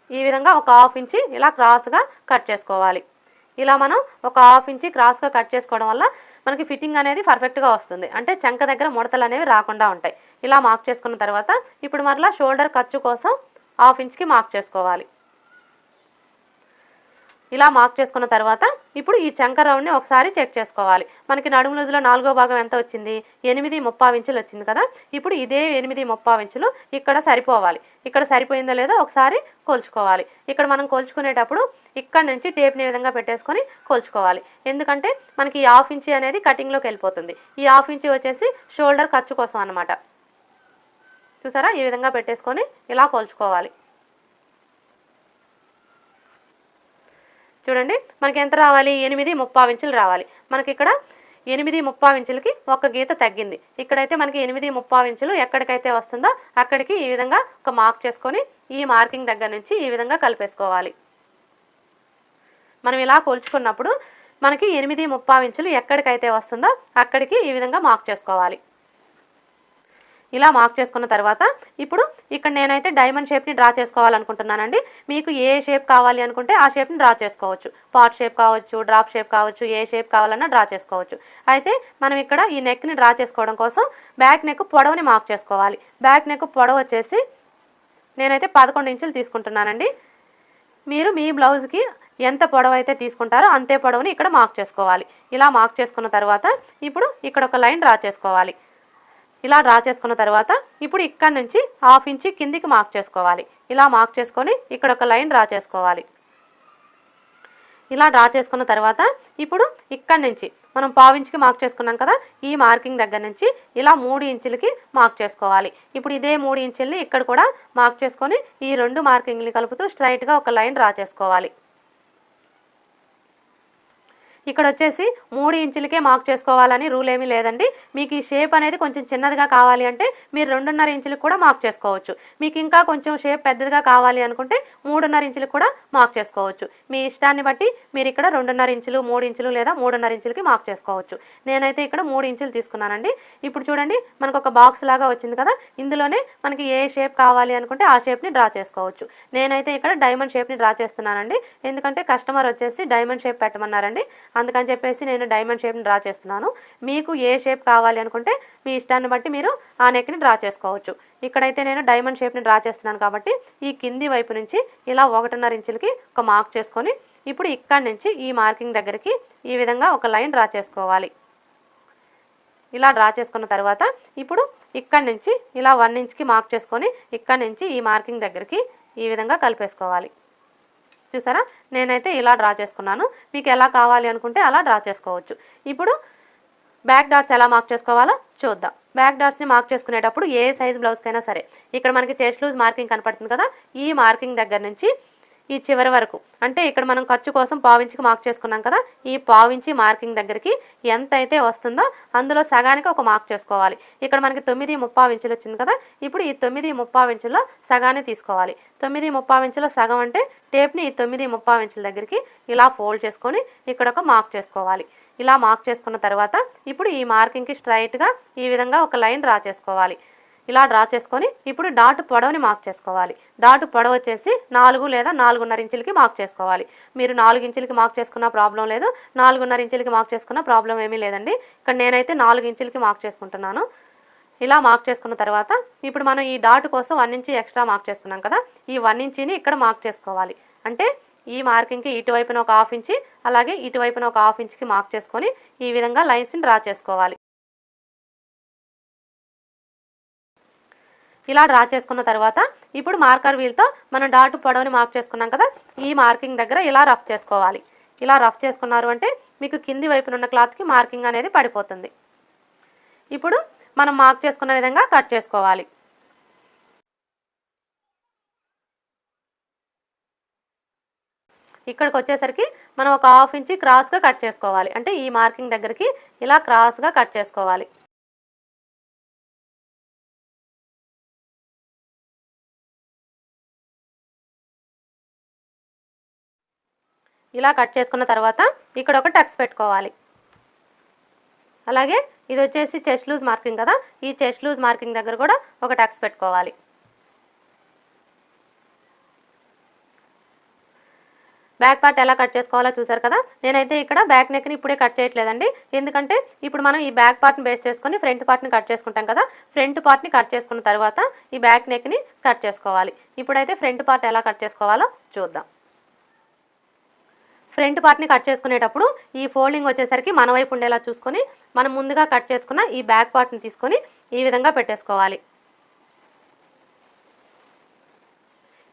ఈ విధంగా ఒక 1/2 ఇంచి ఇలా క్రాస్గా కట్ చేసుకోవాలి. ఇలా మనం ఒక 1/2 ఇంచి క్రాస్గా కట్ చేసుకోవడం వల్ల మనకి ఫిట్టింగ్ అనేది పర్ఫెక్ట్గా వస్తుంది. అంటే చంక దగ్గర ముడతలు అనేవి రాకుండా ఉంటాయి. ఇలా మార్క్ చేసుకున్న తర్వాత ఇప్పుడు మరలా షోల్డర్ ఖర్చు కోసం 1/2 ఇంచ్కి మార్క్ చేసుకోవాలి. ఇలా మార్క్ చేసుకున్న తర్వాత ఇప్పుడు ఈ చంక రౌండ్ని ఒకసారి చెక్ చేసుకోవాలి. మనకి నడుము లూజులో 4వ భాగం ఎంత వచ్చింది, 8.35 ఇంచులు వచ్చింది కదా. ఇప్పుడు ఇదే 8.35 ఇంచులు ఇక్కడ సరిపోవాలి. ఇక్కడ సరిపోయిందో లేదో ఒకసారి కొలుచుకోవాలి. ఇక్కడ మనం కొలుచుకునేటప్పుడు ఇక్కడ నుంచి టేప్ని విధంగా పెట్టేసుకొని కొలుచుకోవాలి. ఎందుకంటే మనకి ఈ 1/2 ఇంచి అనేది కటింగ్లోకి వెళ్ళిపోతుంది. ఈ 1/2 ఇంచి వచ్చేసి షోల్డర్ ఖర్చు కోసం అన్నమాట. చూసారా, ఈ విధంగా పెట్టేసుకొని ఇలా కొలుచుకోవాలి. చూడండి మనకి ఎంత రావాలి, 8.35 ఇంచులు రావాలి. మనకి ఇక్కడ 8.35 ఇంచులకి ఒక గీత తగ్గింది. ఇక్కడైతే మనకి 8.35 ఇంచులు ఎక్కడికైతే వస్తుందో అక్కడికి ఈ విధంగా ఒక మార్క్ చేసుకొని ఈ మార్కింగ్ దగ్గర నుంచి ఈ విధంగా కలిపేసుకోవాలి. మనం ఇలా కొలుచుకున్నప్పుడు మనకి 8.35 ఇంచులు ఎక్కడికైతే వస్తుందో అక్కడికి ఈ విధంగా మార్క్ చేసుకోవాలి. ఇలా మార్క్ చేసుకున్న తర్వాత ఇప్పుడు ఇక్కడ నేనైతే డైమండ్ షేప్ని డ్రా చేసుకోవాలనుకుంటున్నానండి. మీకు ఏ షేప్ కావాలి అనుకుంటే ఆ షేప్ని డ్రా చేసుకోవచ్చు. పాట్ షేప్ కావచ్చు, డ్రాప్ షేప్ కావచ్చు, ఏ షేప్ కావాలన్నా డ్రా చేసుకోవచ్చు. అయితే మనం ఇక్కడ ఈ నెక్ని డ్రా చేసుకోవడం కోసం బ్యాక్ నెక్ పొడవుని మార్క్ చేసుకోవాలి. బ్యాక్ నెక్ పొడవు వచ్చేసి నేనైతే 11 ఇంచులు తీసుకుంటున్నానండి. మీరు మీ బ్లౌజ్కి ఎంత పొడవు అయితే తీసుకుంటారో అంతే పొడవుని ఇక్కడ మార్క్ చేసుకోవాలి. ఇలా మార్క్ చేసుకున్న తర్వాత ఇప్పుడు ఇక్కడ ఒక లైన్ డ్రా చేసుకోవాలి. ఇలా డ్రా చేసుకున్న తర్వాత ఇప్పుడు ఇక్కడ నుంచి 1/2 ఇంచి కిందికి మార్క్ చేసుకోవాలి. ఇలా మార్క్ చేసుకొని ఇక్కడ ఒక లైన్ డ్రా చేసుకోవాలి. ఇలా డ్రా చేసుకున్న తర్వాత ఇప్పుడు ఇక్కడ నుంచి మనం 1/4 ఇంచుకి మార్క్ చేసుకున్నాం కదా, ఈ మార్కింగ్ దగ్గర నుంచి ఇలా 3 ఇంచులకి మార్క్ చేసుకోవాలి. ఇప్పుడు ఇదే 3 ఇంచుల్ని ఇక్కడ కూడా మార్క్ చేసుకొని ఈ 2 మార్కింగ్ని కలుపుతూ స్ట్రైట్గా ఒక లైన్ డ్రా చేసుకోవాలి. ఇక్కడ వచ్చేసి 3 ఇంచులకే మార్క్ చేసుకోవాలని రూల్ ఏమీ లేదండి. మీకు ఈ షేప్ అనేది కొంచెం చిన్నదిగా కావాలి అంటే మీరు 2.5 ఇంచులకు కూడా మార్క్ చేసుకోవచ్చు. మీకు ఇంకా కొంచెం షేప్ పెద్దదిగా కావాలి అనుకుంటే 3.5 ఇంచులకు కూడా మార్క్ చేసుకోవచ్చు. మీ ఇష్టాన్ని బట్టి మీరు ఇక్కడ 2.5 ఇంచులు, 3 ఇంచులు లేదా 3.5 ఇంచులకి మార్క్ చేసుకోవచ్చు. నేనైతే ఇక్కడ 3 ఇంచులు తీసుకున్నానండి. ఇప్పుడు చూడండి మనకు ఒక బాక్స్ లాగా వచ్చింది కదా, ఇందులోనే మనకి ఏ షేప్ కావాలి అనుకుంటే ఆ షేప్ని డ్రా చేసుకోవచ్చు. నేనైతే ఇక్కడ డైమండ్ షేప్ని డ్రా చేస్తున్నానండి. ఎందుకంటే కస్టమర్ వచ్చేసి డైమండ్ షేప్ పెట్టమన్నారండి. అందుకని చెప్పేసి నేను డైమండ్ షేప్ని డ్రా చేస్తున్నాను. మీకు ఏ షేప్ కావాలి అనుకుంటే మీ ఇష్టాన్ని బట్టి మీరు ఆ నెక్ని డ్రా చేసుకోవచ్చు. ఇక్కడైతే నేను డైమండ్ షేప్ని డ్రా చేస్తున్నాను కాబట్టి ఈ కింది వైపు నుంచి ఇలా 1.5 ఇంచులకి ఒక మార్క్ చేసుకొని ఇప్పుడు ఇక్కడి నుంచి ఈ మార్కింగ్ దగ్గరికి ఈ విధంగా ఒక లైన్ డ్రా చేసుకోవాలి. ఇలా డ్రా చేసుకున్న తర్వాత ఇప్పుడు ఇక్కడి నుంచి ఇలా 1 ఇంచ్కి మార్క్ చేసుకొని ఇక్కడి నుంచి ఈ మార్కింగ్ దగ్గరికి ఈ విధంగా కలిపేసుకోవాలి. చూసారా, నేనైతే ఇలా డ్రా చేసుకున్నాను. మీకు ఎలా కావాలి అనుకుంటే అలా డ్రా చేసుకోవచ్చు. ఇప్పుడు బ్యాక్ డాట్స్ ఎలా మార్క్ చేసుకోవాలో చూద్దాం. బ్యాక్ డాట్స్ని మార్క్ చేసుకునేటప్పుడు ఏ సైజ్ బ్లౌజ్కైనా సరే ఇక్కడ మనకి చెస్ట్ లూజ్ మార్కింగ్ కనపడుతుంది కదా, ఈ మార్కింగ్ దగ్గర నుంచి ఈ చివరి వరకు అంటే ఇక్కడ మనం ఖర్చు కోసం పావించికి మార్క్ చేసుకున్నాం కదా, ఈ పావించి మార్కింగ్ దగ్గరికి ఎంత అయితే వస్తుందో అందులో సగానికి ఒక మార్క్ చేసుకోవాలి. ఇక్కడ మనకి 9.35 ఇంచులు వచ్చింది కదా, ఇప్పుడు ఈ 9.35 ఇంచుల్లో సగాన్ని తీసుకోవాలి. 9.35 ఇంచుల సగం అంటే టేప్ని ఈ 9.35 ఇంచుల దగ్గరికి ఇలా ఫోల్డ్ చేసుకొని ఇక్కడ ఒక మార్క్ చేసుకోవాలి. ఇలా మార్క్ చేసుకున్న తర్వాత ఇప్పుడు ఈ మార్కింగ్కి స్ట్రైట్గా ఈ విధంగా ఒక లైన్ డ్రా చేసుకోవాలి. ఇలా డ్రా చేసుకొని ఇప్పుడు డాట్ పొడవుని మార్క్ చేసుకోవాలి. డాట్ పొడవు వచ్చేసి 4 లేదా 4.5 ఇంచులకి మార్క్ చేసుకోవాలి. మీరు 4 ఇంచులకి మార్క్ చేసుకున్న ప్రాబ్లం లేదు, 4.5 ఇంచులకి మార్క్ చేసుకున్న ప్రాబ్లం ఏమీ లేదండి. ఇక్కడ నేనైతే 4 ఇంచులకి మార్క్ చేసుకుంటున్నాను. ఇలా మార్క్ చేసుకున్న తర్వాత ఇప్పుడు మనం ఈ డాట్ కోసం 1 ఇంచ్ ఎక్స్ట్రా మార్క్ చేసుకున్నాం కదా, ఈ 1 ఇంచిని ఇక్కడ మార్క్ చేసుకోవాలి. అంటే ఈ మార్కింగ్కి ఇటువైపున ఒక 1/2 ఇంచి అలాగే ఇటువైపున ఒక 1/2 ఇంచ్కి మార్క్ చేసుకొని ఈ విధంగా లైన్స్ని డ్రా చేసుకోవాలి. ఇలా డ్రా చేసుకున్న తర్వాత ఇప్పుడు మార్కర్ వీల్తో మనం డాట్ పొడవుని మార్క్ చేసుకున్నాం కదా, ఈ మార్కింగ్ దగ్గర ఇలా రఫ్ చేసుకోవాలి. ఇలా రఫ్ చేసుకున్నారు అంటే మీకు కింది వైపున ఉన్న క్లాత్కి మార్కింగ్ అనేది పడిపోతుంది. ఇప్పుడు మనం మార్క్ చేసుకున్న విధంగా కట్ చేసుకోవాలి. ఇక్కడికి వచ్చేసరికి మనం ఒక 1/2 ఇంచి క్రాస్గా కట్ చేసుకోవాలి. అంటే ఈ మార్కింగ్ దగ్గరికి ఇలా క్రాస్గా కట్ చేసుకోవాలి. ఇలా కట్ చేసుకున్న తర్వాత ఇక్కడ ఒక టక్స్ పెట్టుకోవాలి. అలాగే ఇది వచ్చేసి చెస్ట్ లూజ్ మార్కింగ్ కదా, ఈ చెస్ట్ లూజ్ మార్కింగ్ దగ్గర కూడా ఒక టక్స్ పెట్టుకోవాలి. బ్యాక్ పార్ట్ ఎలా కట్ చేసుకోవాలో చూసారు కదా, నేనైతే ఇక్కడ బ్యాక్ నెక్ని ఇప్పుడే కట్ చేయట్లేదండి. ఎందుకంటే ఇప్పుడు మనం ఈ బ్యాక్ పార్ట్ని బేస్ చేసుకొని ఫ్రంట్ పార్ట్ని కట్ చేసుకుంటాం కదా, ఫ్రంట్ పార్ట్ని కట్ చేసుకున్న తర్వాత ఈ బ్యాక్ నెక్ని కట్ చేసుకోవాలి. ఇప్పుడైతే ఫ్రంట్ పార్ట్ ఎలా కట్ చేసుకోవాలో చూద్దాం. ఫ్రంట్ పార్ట్ని కట్ చేసుకునేటప్పుడు ఈ ఫోల్డింగ్ వచ్చేసరికి మన వైపు ఉండేలా చూసుకొని మనం ముందుగా కట్ చేసుకున్న ఈ బ్యాక్ పార్ట్ని తీసుకొని ఈ విధంగా పెట్టేసుకోవాలి.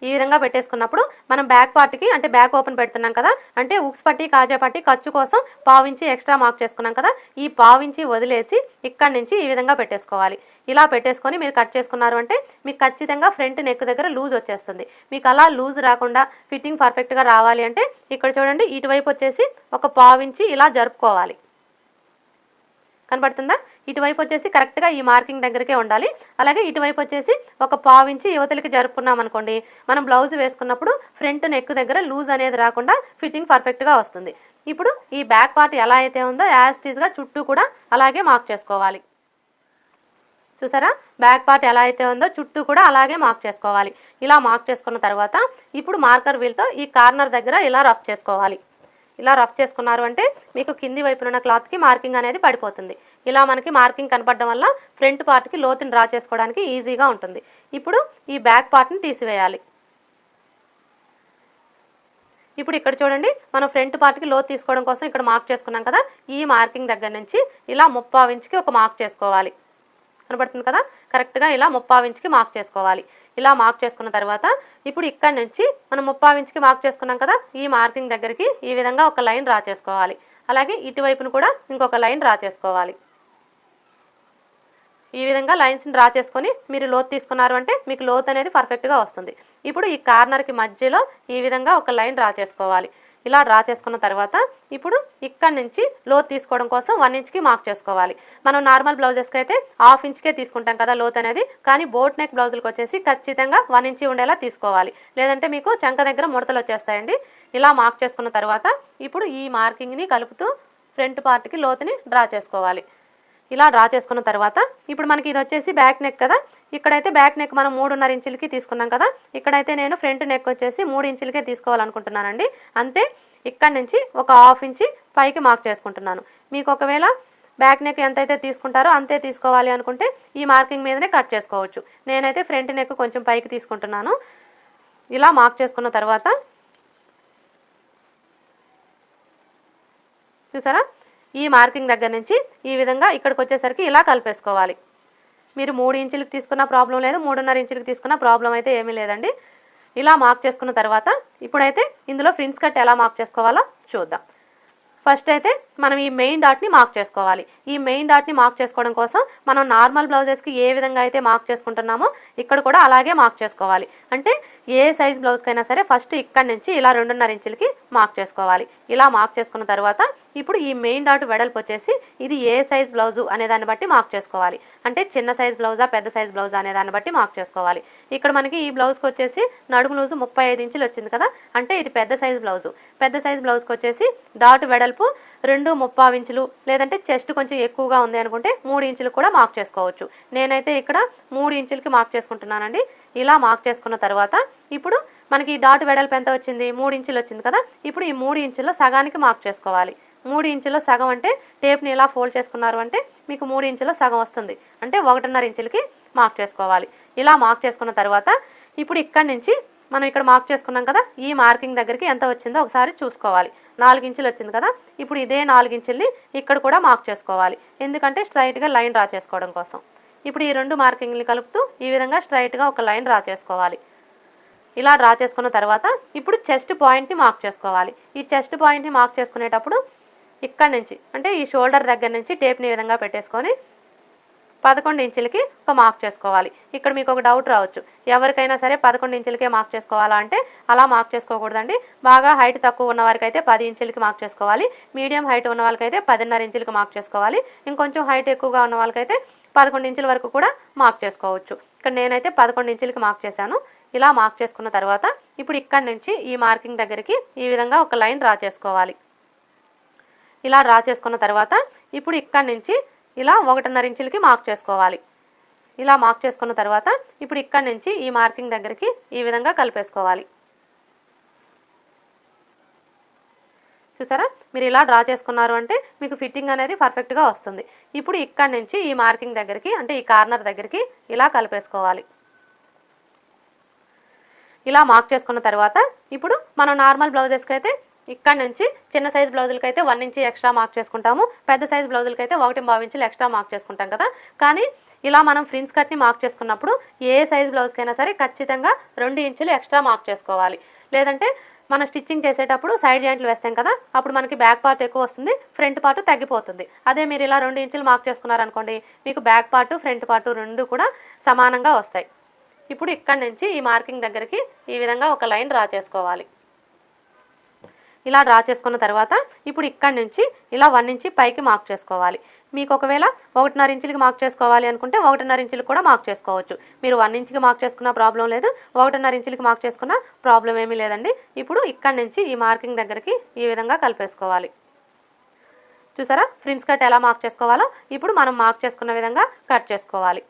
ఈ విధంగా పెట్టేసుకున్నప్పుడు మనం బ్యాక్ పార్ట్కి అంటే బ్యాక్ ఓపెన్ పెడుతున్నాం కదా, అంటే ఉక్స్ పట్టి కాజా పట్టి ఖర్చు కోసం 1/2 ఇంచి ఎక్స్ట్రా మార్క్ చేసుకున్నాం కదా, ఈ 1/2 ఇంచి వదిలేసి ఇక్కడి నుంచి ఈ విధంగా పెట్టేసుకోవాలి. ఇలా పెట్టేసుకొని మీరు కట్ చేసుకున్నారు అంటే మీకు ఖచ్చితంగా ఫ్రంట్ నెక్ దగ్గర లూజ్ వచ్చేస్తుంది. మీకు అలా లూజ్ రాకుండా ఫిట్టింగ్ పర్ఫెక్ట్గా రావాలి అంటే ఇక్కడ చూడండి, ఇటువైపు వచ్చేసి ఒక 1/2 ఇంచి ఇలా జరుపుకోవాలి. కనబడుతుందా? ఇటువైపు వచ్చేసి కరెక్ట్గా ఈ మార్కింగ్ దగ్గరికే ఉండాలి. అలాగే ఇటువైపు వచ్చేసి ఒక 1/2 ఇంచి యువతలకి జరుపుకున్నాం అనుకోండి, మనం బ్లౌజ్ వేసుకున్నప్పుడు ఫ్రంట్ నెక్ దగ్గర లూజ్ అనేది రాకుండా ఫిట్టింగ్ పర్ఫెక్ట్గా వస్తుంది. ఇప్పుడు ఈ బ్యాక్ పార్ట్ ఎలా అయితే ఉందో యాజ్ టీజ్గా చుట్టూ కూడా అలాగే మార్క్ చేసుకోవాలి. చూసారా, బ్యాక్ పార్ట్ ఎలా అయితే ఉందో చుట్టూ కూడా అలాగే మార్క్ చేసుకోవాలి. ఇలా మార్క్ చేసుకున్న తర్వాత ఇప్పుడు మార్కర్ వీల్తో ఈ కార్నర్ దగ్గర ఇలా రఫ్ చేసుకోవాలి. ఇలా రఫ్ చేసుకున్నారు అంటే మీకు కింది వైపున ఉన్న క్లాత్కి మార్కింగ్ అనేది పడిపోతుంది. ఇలా మనకి మార్కింగ్ కనపడడం వల్ల ఫ్రంట్ పార్ట్కి లోతుని డ్రా చేసుకోవడానికి ఈజీగా ఉంటుంది. ఇప్పుడు ఈ బ్యాక్ పార్ట్ని తీసివేయాలి. ఇప్పుడు ఇక్కడ చూడండి, మనం ఫ్రంట్ పార్ట్కి లోతు తీసుకోవడం కోసం ఇక్కడ మార్క్ చేసుకున్నాం కదా, ఈ మార్కింగ్ దగ్గర నుంచి ఇలా 3/4 ఇంచుకి ఒక మార్క్ చేసుకోవాలి. కనబడుతుంది కదా, కరెక్ట్గా ఇలా 3/4 ఇంచుకి మార్క్ చేసుకోవాలి. ఇలా మార్క్ చేసుకున్న తర్వాత ఇప్పుడు ఇక్కడ నుంచి మనం 3/4 ఇంచుకి మార్క్ చేసుకున్నాం కదా, ఈ మార్కింగ్ దగ్గరికి ఈ విధంగా ఒక లైన్ డ్రా చేసుకోవాలి. అలాగే ఇటువైపును కూడా ఇంకొక లైన్ డ్రా చేసుకోవాలి. ఈ విధంగా లైన్స్ని డ్రా చేసుకొని మీరు లోతు తీసుకున్నారు అంటే మీకు లోతు అనేది పర్ఫెక్ట్గా వస్తుంది. ఇప్పుడు ఈ కార్నర్కి మధ్యలో ఈ విధంగా ఒక లైన్ డ్రా చేసుకోవాలి. ఇలా డ్రా చేసుకున్న తర్వాత ఇప్పుడు ఇక్కడ నుంచి లోతు తీసుకోవడం కోసం 1 ఇంచ్కి మార్క్ చేసుకోవాలి. మనం నార్మల్ బ్లౌజెస్కి అయితే 1/2 ఇంచ్కే తీసుకుంటాం కదా లోతు అనేది, కానీ బోట్ నెక్ బ్లౌజులకు వచ్చేసి ఖచ్చితంగా 1 ఇంచి ఉండేలా తీసుకోవాలి, లేదంటే మీకు చంక దగ్గర ముడతలు వచ్చేస్తాయండి. ఇలా మార్క్ చేసుకున్న తర్వాత ఇప్పుడు ఈ మార్కింగ్ని కలుపుతూ ఫ్రంట్ పార్ట్కి లోతుని డ్రా చేసుకోవాలి. ఇలా డ్రా చేసుకున్న తర్వాత ఇప్పుడు మనకి ఇది వచ్చేసి బ్యాక్ నెక్ కదా, ఇక్కడైతే బ్యాక్ నెక్ మనం 3.5 ఇంచులకి తీసుకున్నాం కదా, ఇక్కడైతే నేను ఫ్రంట్ నెక్ వచ్చేసి 3 ఇంచులకే తీసుకోవాలనుకుంటున్నానండి. అంతే ఇక్కడ నుంచి ఒక 1/2 ఇంచి పైకి మార్క్ చేసుకుంటున్నాను. మీకు ఒకవేళ బ్యాక్ నెక్ ఎంతైతే తీసుకుంటారో అంతే తీసుకోవాలి అనుకుంటే ఈ మార్కింగ్ మీదనే కట్ చేసుకోవచ్చు. నేనైతే ఫ్రంట్ నెక్ కొంచెం పైకి తీసుకుంటున్నాను. ఇలా మార్క్ చేసుకున్న తర్వాత చూసారా, ఈ మార్కింగ్ దగ్గర నుంచి ఈ విధంగా ఇక్కడికి వచ్చేసరికి ఇలా కలిపేసుకోవాలి. మీరు 3 ఇంచులకు తీసుకున్న ప్రాబ్లం లేదు, 3.5 ఇంచులకు తీసుకున్న ప్రాబ్లం అయితే ఏమీ లేదండి. ఇలా మార్క్ చేసుకున్న తర్వాత ఇప్పుడైతే ఇందులో ఫ్రిన్స్ కట్ ఎలా మార్క్ చేసుకోవాలో చూద్దాం. ఫస్ట్ అయితే మనం ఈ మెయిన్ డాట్ని మార్క్ చేసుకోవాలి. ఈ మెయిన్ డాట్ని మార్క్ చేసుకోవడం కోసం మనం నార్మల్ బ్లౌజెస్కి ఏ విధంగా అయితే మార్క్ చేసుకుంటున్నామో ఇక్కడ కూడా అలాగే మార్క్ చేసుకోవాలి. అంటే ఏ సైజ్ బ్లౌజ్కైనా సరే ఫస్ట్ ఇక్కడ నుంచి ఇలా 2.5 ఇంచులకి మార్క్ చేసుకోవాలి. ఇలా మార్క్ చేసుకున్న తర్వాత ఇప్పుడు ఈ మెయిన్ డాట్ వెడల్పు వచ్చేసి ఇది ఏ సైజ్ బ్లౌజు అనే దాన్ని బట్టి మార్క్ చేసుకోవాలి. అంటే చిన్న సైజ్ బ్లౌజా పెద్ద సైజ్ బ్లౌజా అనే దాన్ని బట్టి మార్క్ చేసుకోవాలి. ఇక్కడ మనకి ఈ బ్లౌజ్కి వచ్చేసి నడుము లూజు 35 ఇంచులు వచ్చింది కదా, అంటే ఇది పెద్ద సైజ్ బ్లౌజు. పెద్ద సైజ్ బ్లౌజ్కి వచ్చేసి డాట్ వెడల్పు 2.35 ఇంచులు, లేదంటే చెస్ట్ కొంచెం ఎక్కువగా ఉంది అనుకుంటే 3 ఇంచులు కూడా మార్క్ చేసుకోవచ్చు. నేనైతే ఇక్కడ 3 ఇంచులకి మార్క్ చేసుకుంటున్నానండి. ఇలా మార్క్ చేసుకున్న తర్వాత ఇప్పుడు మనకి ఈ డాట్ వెడల్పు ఎంత వచ్చింది, 3 ఇంచులు వచ్చింది కదా. ఇప్పుడు ఈ 3 ఇంచుల్లో సగానికి మార్క్ చేసుకోవాలి. 3 ఇంచుల్లో సగం అంటే టేప్ని ఇలా ఫోల్డ్ చేసుకున్నారు అంటే మీకు 3 ఇంచుల్లో సగం వస్తుంది, అంటే 1.5 ఇంచులకి మార్క్ చేసుకోవాలి. ఇలా మార్క్ చేసుకున్న తర్వాత ఇప్పుడు ఇక్కడ నుంచి మనం ఇక్కడ మార్క్ చేసుకున్నాం కదా, ఈ మార్కింగ్ దగ్గరికి ఎంత వచ్చిందో ఒకసారి చూసుకోవాలి. 4 ఇంచులు వచ్చింది కదా, ఇప్పుడు ఇదే 4 ఇంచుల్ని ఇక్కడ కూడా మార్క్ చేసుకోవాలి. ఎందుకంటే స్ట్రైట్గా లైన్ డ్రా చేసుకోవడం కోసం. ఇప్పుడు ఈ 2 మార్కింగ్ని కలుపుతూ ఈ విధంగా స్ట్రైట్గా ఒక లైన్ డ్రా చేసుకోవాలి. ఇలా డ్రా చేసుకున్న తర్వాత ఇప్పుడు చెస్ట్ పాయింట్ని మార్క్ చేసుకోవాలి. ఈ చెస్ట్ పాయింట్ని మార్క్ చేసుకునేటప్పుడు ఇక్కడ నుంచి అంటే ఈ షోల్డర్ దగ్గర నుంచి టేప్ని ఈ విధంగా పెట్టేసుకొని 11 ఇంచులకి ఒక మార్క్ చేసుకోవాలి. ఇక్కడ మీకు ఒక డౌట్ రావచ్చు, ఎవరికైనా సరే 11 ఇంచులకే మార్క్ చేసుకోవాలా అంటే అలా మార్క్ చేసుకోకూడదండి. బాగా హైట్ తక్కువ ఉన్న వారికి అయితే 10 ఇంచులకి మార్క్ చేసుకోవాలి. మీడియం హైట్ ఉన్న వాళ్ళకైతే 10.5 ఇంచులకి మార్క్ చేసుకోవాలి. ఇంకొంచెం హైట్ ఎక్కువగా ఉన్న వాళ్ళకైతే 11 ఇంచుల వరకు కూడా మార్క్ చేసుకోవచ్చు. ఇక్కడ నేనైతే 11 ఇంచులకి మార్క్ చేశాను. ఇలా మార్క్ చేసుకున్న తర్వాత ఇప్పుడు ఇక్కడ నుంచి ఈ మార్కింగ్ దగ్గరికి ఈ విధంగా ఒక లైన్ డ్రా చేసుకోవాలి. ఇలా డ్రా చేసుకున్న తర్వాత ఇప్పుడు ఇక్కడ నుంచి ఇలా 1.5 ఇంచులకి మార్క్ చేసుకోవాలి. ఇలా మార్క్ చేసుకున్న తర్వాత ఇప్పుడు ఇక్కడ నుంచి ఈ మార్కింగ్ దగ్గరికి ఈ విధంగా కలిపేసుకోవాలి. చూసారా, మీరు ఇలా డ్రా చేసుకున్నారు అంటే మీకు ఫిట్టింగ్ అనేది పర్ఫెక్ట్గా వస్తుంది. ఇప్పుడు ఇక్కడ నుంచి ఈ మార్కింగ్ దగ్గరికి అంటే ఈ కార్నర్ దగ్గరికి ఇలా కలిపేసుకోవాలి. ఇలా మార్క్ చేసుకున్న తర్వాత ఇప్పుడు మనం నార్మల్ బ్లౌజెస్కి అయితే ఇక్కడ నుంచి చిన్న సైజ్ బ్లౌజులకి అయితే 1 ఇంచ్ ఎక్స్ట్రా మార్క్ చేసుకుంటాము, పెద్ద సైజ్ బ్లౌజులకి అయితే 1.5 ఇంచులు ఎక్స్ట్రా మార్క్ చేసుకుంటాం కదా. కానీ ఇలా మనం ఫ్రిన్స్ కట్ని మార్క్ చేసుకున్నప్పుడు ఏ సైజ్ బ్లౌజ్కైనా సరే ఖచ్చితంగా 2 ఇంచులు ఎక్స్ట్రా మార్క్ చేసుకోవాలి. లేదంటే మనం స్టిచ్చింగ్ చేసేటప్పుడు సైడ్ జాయింట్లు వేస్తాం కదా, అప్పుడు మనకి బ్యాక్ పార్ట్ ఎక్కువ వస్తుంది, ఫ్రంట్ పార్ట్ తగ్గిపోతుంది. అదే మీరు ఇలా 2 ఇంచులు మార్క్ చేసుకున్నారనుకోండి, మీకు బ్యాక్ పార్ట్ ఫ్రంట్ పార్ట్ రెండు కూడా సమానంగా వస్తాయి. ఇప్పుడు ఇక్కడ నుంచి ఈ మార్కింగ్ దగ్గరికి ఈ విధంగా ఒక లైన్ డ్రా చేసుకోవాలి. ఇలా డ్రా చేసుకున్న తర్వాత ఇప్పుడు ఇక్కడ నుంచి ఇలా 1 ఇంచ్ పైకి మార్క్ చేసుకోవాలి. మీకు ఒకవేళ 1.5 ఇంచులకి మార్క్ చేసుకోవాలి అనుకుంటే 1.5 ఇంచులకు కూడా మార్క్ చేసుకోవచ్చు. మీరు 1 ఇంచుకి మార్క్ చేసుకున్న ప్రాబ్లం లేదు, 1.5 ఇంచులకి మార్క్ చేసుకున్న ప్రాబ్లం ఏమీ లేదండి. ఇప్పుడు ఇక్కడ నుంచి ఈ మార్కింగ్ దగ్గరికి ఈ విధంగా కలిపేసుకోవాలి. చూసారా, ఫ్రిన్స్ కట్ ఎలా మార్క్ చేసుకోవాలో ఇప్పుడు మనం మార్క్ చేసుకున్న విధంగా కట్ చేసుకోవాలి.